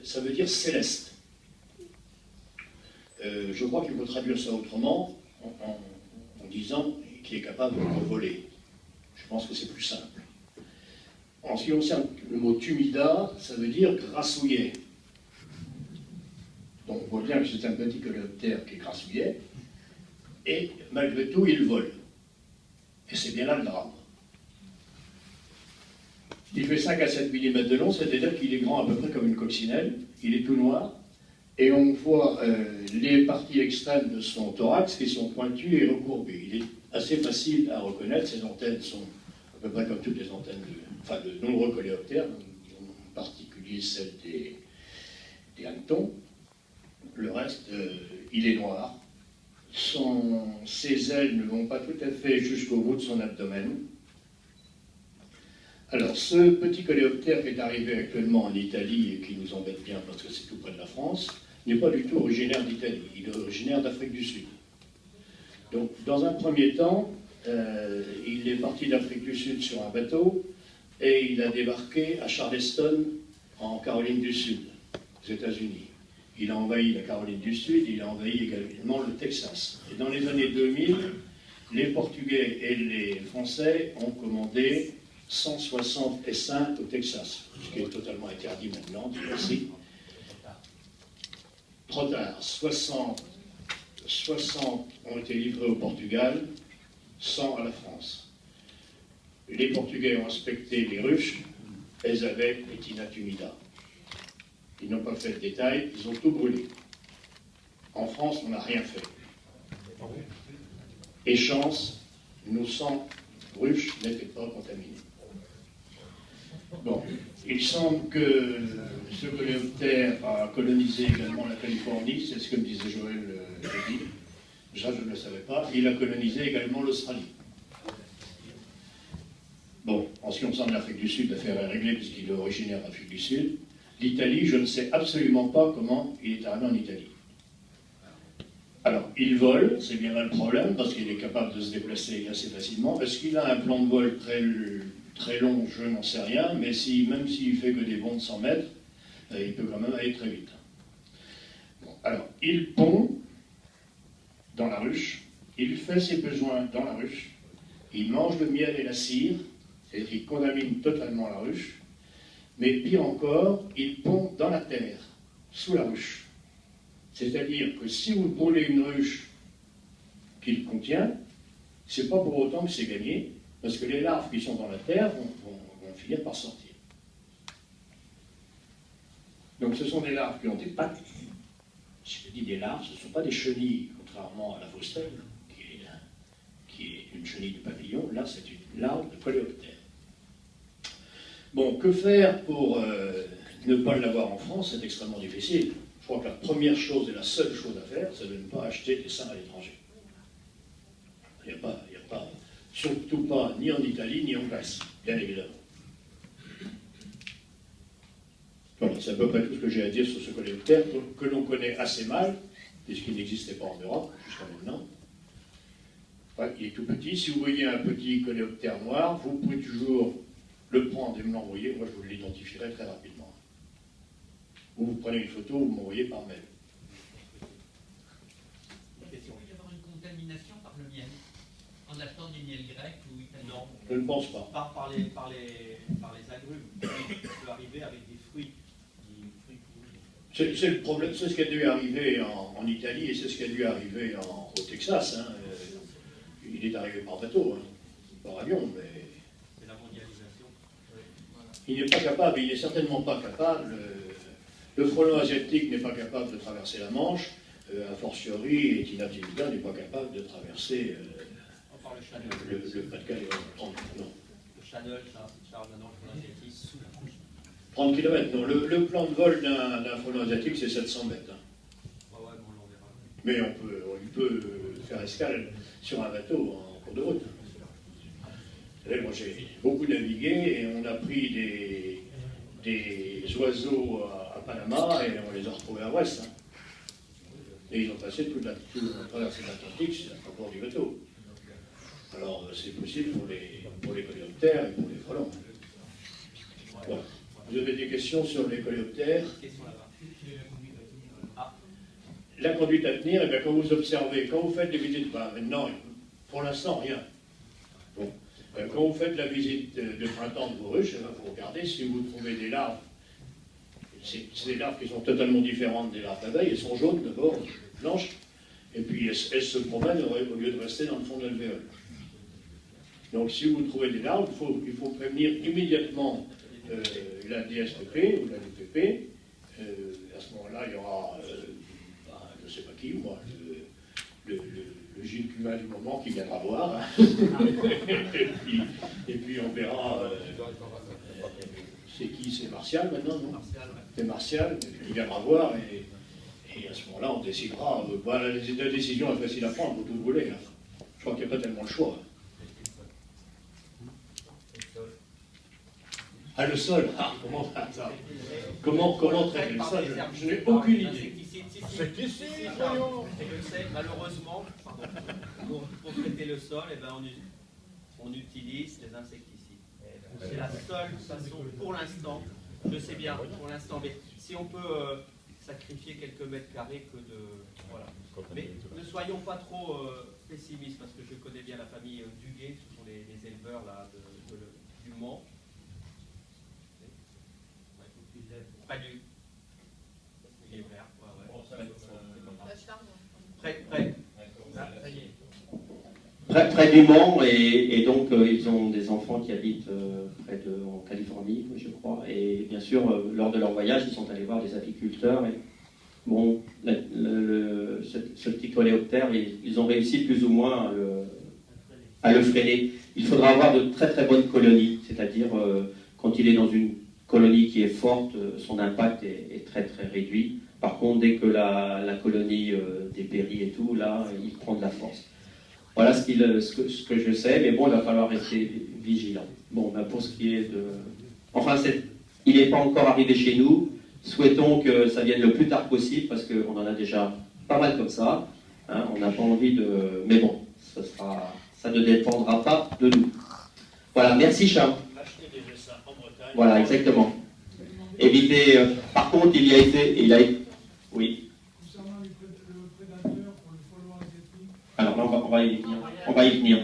ça veut dire céleste. Je crois qu'il faut traduire ça autrement en disant qu'il est capable de voler. Je pense que c'est plus simple. En ce qui concerne le mot tumida, ça veut dire grassouillet. Donc on voit bien que c'est un petit coléoptère qui est grassouillet, et malgré tout il vole. Et c'est bien là le drame. Il fait 5 à 7 mm de long, c'est-à-dire qu'il est grand à peu près comme une coccinelle, il est tout noir, et on voit les parties extrêmes de son thorax qui sont pointues et recourbées. Il est assez facile à reconnaître, ses antennes sont à peu près comme toutes les antennes de nombreux coléoptères, en particulier celles des hannetons. Le reste, il est noir. Ses ailes ne vont pas tout à fait jusqu'au bout de son abdomen. Alors, ce petit coléoptère qui est arrivé actuellement en Italie et qui nous embête bien parce que c'est tout près de la France, n'est pas du tout originaire d'Italie, il est originaire d'Afrique du Sud. Donc, dans un premier temps, il est parti d'Afrique du Sud sur un bateau et il a débarqué à Charleston, en Caroline du Sud, aux États-Unis. Il a envahi la Caroline du Sud, il a envahi également le Texas. Et dans les années 2000, les Portugais et les Français ont commandé 160 essaims au Texas, ce qui est totalement interdit maintenant, Dieu merci. Trop tard, 60 ont été livrés au Portugal, 100 à la France. Les Portugais ont inspecté les ruches, elles avaient Etina tumida. Ils n'ont pas fait le détail, ils ont tout brûlé. En France, on n'a rien fait. Et chance, nos 100 ruches n'étaient pas contaminées. Bon, il semble que ce coléoptère a colonisé également la Californie, c'est ce que me disait Joël jeudi. Ça, je ne le savais pas. Il a colonisé également l'Australie. Bon, en ce qui concerne l'Afrique du Sud, l'affaire est réglée puisqu'il est originaire d'Afrique du Sud. L'Italie, je ne sais absolument pas comment il est arrivé en Italie. Alors, il vole, c'est bien là le problème, parce qu'il est capable de se déplacer assez facilement. Est-ce qu'il a un plan de vol très long? Je n'en sais rien, mais même s'il fait que des bonds de 100 mètres, il peut quand même aller très vite. Bon, alors, il pond dans la ruche, il fait ses besoins dans la ruche, il mange le miel et la cire, c'est-à-dire qu'il contamine totalement la ruche, mais pire encore, il pond dans la terre, sous la ruche. C'est-à-dire que si vous brûlez une ruche qu'il contient, c'est pas pour autant que c'est gagné, parce que les larves qui sont dans la terre vont finir par sortir. Donc ce sont des larves qui ont des pattes. Je dis des larves, ce ne sont pas des chenilles, contrairement à la faustelle, qui est une chenille de papillon. Là, c'est une larve de coléoptère. Bon, que faire pour ne pas l'avoir en France? C'est extrêmement difficile. Je crois que la première chose et la seule chose à faire, c'est de ne pas acheter des seins à l'étranger. Il n'y a pas, surtout pas ni en Italie ni en Grèce, bien évidemment. Voilà, c'est à peu près tout ce que j'ai à dire sur ce coléoptère que l'on connaît assez mal, puisqu'il n'existait pas en Europe jusqu'à maintenant. Ouais, il est tout petit. Si vous voyez un petit coléoptère noir, vous pouvez toujours le prendre et me l'envoyer. Moi, je vous l'identifierai très rapidement. Ou vous prenez une photo, vous m'envoyez par mail. Question. Il peut y avoir une contamination par le miel en achetant du miel grec ou italien? Non, je ne pense pas. Par les agrumes. Il peut arriver avec des fruits. C'est le problème, c'est ce qui a dû arriver en Italie et c'est ce qui a dû arriver au Texas. Hein. Il est arrivé par bateau, hein. Par avion, mais... C'est la mondialisation. Il n'est pas capable, il n'est certainement pas capable... Le frelon asiatique n'est pas capable de traverser la Manche, a fortiori, Etina tumida n'est pas capable de traverser le Pas-de-Calais. Non. Le Channel, Charles, maintenant, le frelon asiatique, sous la Manche. 30 km, non. Le plan de vol d'un frelon asiatique, c'est 700 mètres. Hein. Ouais, bon, on verra. Mais il peut faire escale sur un bateau en cours de route. Là, moi, j'ai beaucoup navigué et on a pris des oiseaux à Panama et on les a retrouvés à Brest. Hein. Et ils ont passé toute la traversée de l'Atlantique à bord du bateau. Alors c'est possible pour les coléoptères et pour les frelons. Bon. Vous avez des questions sur les coléoptères? Question là-bas. La conduite à tenir, et bien quand vous observez, quand vous faites des visites, ben maintenant, pour l'instant, rien. Bon. Quand vous faites la visite de printemps de vos ruches, il faut regarder si vous trouvez des larves. C'est des larves qui sont totalement différentes des larves d'abeilles. Elles sont jaunes d'abord, blanches, et puis elles se promènent au lieu de rester dans le fond de l'alvéole. Donc si vous trouvez des larves, il faut prévenir immédiatement la DSPP ou la DPP. À ce moment-là, il y aura, je ne sais pas qui, moi, le Gilles Cumin du moment qui viendra voir. et puis on verra. C'est qui? C'est Martial maintenant, non? C'est Martial qui viendra voir et à ce moment-là on décidera. Voilà, la décision est facile à prendre, vous voulez. Hein. Je crois qu'il n'y a pas tellement le choix. Ah, le sol. Ah, comment traiter le sol? Je n'ai aucune idée. C'est ici, je sais, malheureusement, pour traiter le sol, eh ben, on utilise les insecticides. C'est la seule façon, pour l'instant, je sais bien, pour l'instant, mais si on peut sacrifier quelques mètres carrés que de... Voilà. Mais ne soyons pas trop pessimistes, parce que je connais bien la famille Duguay, ce sont les éleveurs là, du Mans. Près du... Il est vert, près du Mans, et donc ils ont des enfants qui habitent en Californie, je crois, et bien sûr, lors de leur voyage, ils sont allés voir des apiculteurs, et bon, ce petit coléoptère, ils ont réussi plus ou moins à le freiner. Il faudra avoir de très très bonnes colonies, c'est-à-dire quand il est dans une colonie qui est forte, son impact est très très réduit. Par contre, dès que la colonie dépérit et tout, là, il prend de la force. Voilà ce que je sais, mais bon, il va falloir rester vigilant. Bon, ben pour ce qui est de... Enfin, il n'est pas encore arrivé chez nous. Souhaitons que ça vienne le plus tard possible, parce qu'on en a déjà pas mal comme ça. Hein, on n'a pas envie de... Mais bon, ça ne dépendra pas de nous. Voilà, merci Charles. Voilà, exactement. Éviter... par contre, il a été... Oui. Concernant le prédateur pour le follow asiatique. Alors là, on va y venir.